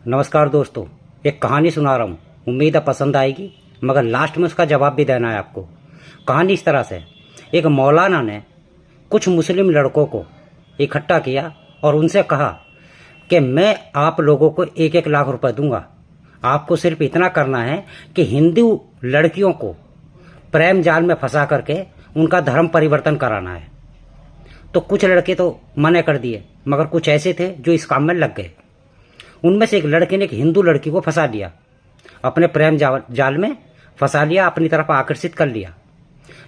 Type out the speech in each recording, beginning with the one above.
नमस्कार दोस्तों, एक कहानी सुना रहा हूँ। उम्मीद है पसंद आएगी, मगर लास्ट में उसका जवाब भी देना है आपको। कहानी इस तरह से, एक मौलाना ने कुछ मुस्लिम लड़कों को इकट्ठा किया और उनसे कहा कि मैं आप लोगों को 1-1 लाख रुपए दूंगा। आपको सिर्फ इतना करना है कि हिंदू लड़कियों को प्रेम जाल में फंसा करके उनका धर्म परिवर्तन कराना है। तो कुछ लड़के तो मना कर दिए, मगर कुछ ऐसे थे जो इस काम में लग गए। उनमें से एक लड़के ने एक हिंदू लड़की को फंसा लिया, अपने प्रेम जाल में फंसा लिया, अपनी तरफ आकर्षित कर लिया।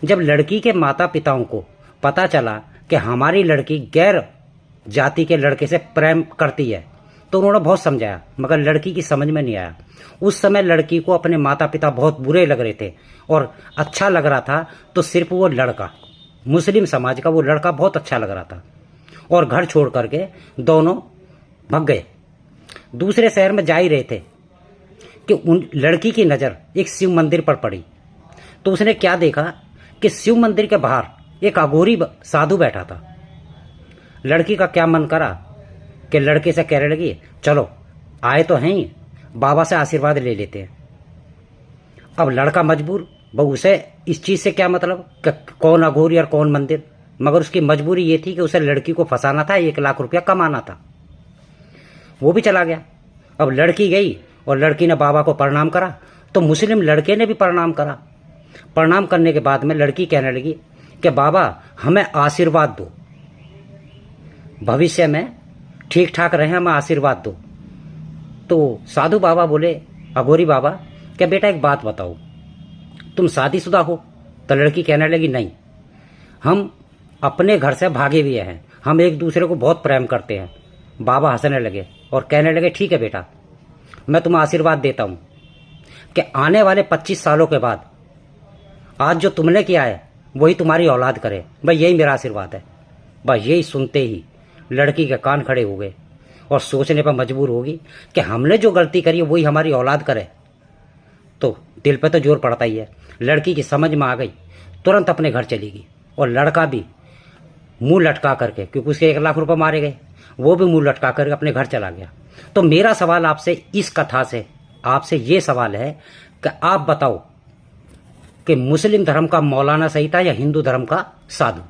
जब लड़की के माता पिताओं को पता चला कि हमारी लड़की गैर जाति के लड़के से प्रेम करती है, तो उन्होंने बहुत समझाया, मगर लड़की की समझ में नहीं आया। उस समय लड़की को अपने माता पिता बहुत बुरे लग रहे थे और अच्छा लग रहा था तो सिर्फ वो लड़का, मुस्लिम समाज का वो लड़का बहुत अच्छा लग रहा था। और घर छोड़ करके दोनों भाग गए। दूसरे शहर में जा ही रहे थे कि उन लड़की की नज़र एक शिव मंदिर पर पड़ी। तो उसने क्या देखा कि शिव मंदिर के बाहर एक अघोरी साधु बैठा था। लड़की का क्या मन करा कि लड़के से कहने लगी, चलो आए तो हैं ही, बाबा से आशीर्वाद ले लेते हैं। अब लड़का मजबूर, बहु उसे इस चीज़ से क्या मतलब कि कौन अघोरी और कौन मंदिर, मगर उसकी मजबूरी ये थी कि उसे लड़की को फंसाना था, 1 लाख रुपया कमाना था। वो भी चला गया। अब लड़की गई और लड़की ने बाबा को प्रणाम करा, तो मुस्लिम लड़के ने भी प्रणाम करा। प्रणाम करने के बाद में लड़की कहने लगी कि बाबा हमें आशीर्वाद दो, भविष्य में ठीक ठाक रहे, हमें आशीर्वाद दो। तो साधु बाबा बोले, अघोरी बाबा कि बेटा एक बात बताओ, तुम शादीशुदा हो? तो लड़की कहने लगी नहीं, हम अपने घर से भागे हुए हैं, हम एक दूसरे को बहुत प्रेम करते हैं। बाबा हंसने लगे और कहने लगे, ठीक है बेटा, मैं तुम्हें आशीर्वाद देता हूं कि आने वाले 25 सालों के बाद आज जो तुमने किया है वही तुम्हारी औलाद करे। भाई यही मेरा आशीर्वाद है। भाई यही सुनते ही लड़की के कान खड़े हो गए और सोचने पर मजबूर होगी कि हमने जो गलती करी है वही हमारी औलाद करे। तो दिल पे तो जोर पड़ता ही है। लड़की की समझ में आ गई, तुरंत अपने घर चली गई और लड़का भी मुंह लटका करके, क्योंकि उसके 1 लाख रुपए मारे गए, वो भी मुंह लटका करके अपने घर चला गया। तो मेरा सवाल आपसे इस कथा से आपसे ये सवाल है कि आप बताओ कि मुस्लिम धर्म का मौलाना सही था या हिंदू धर्म का साधु?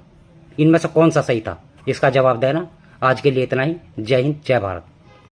इनमें से कौन सा सही था? इसका जवाब देना। आज के लिए इतना ही। जय हिंद, जय भारत।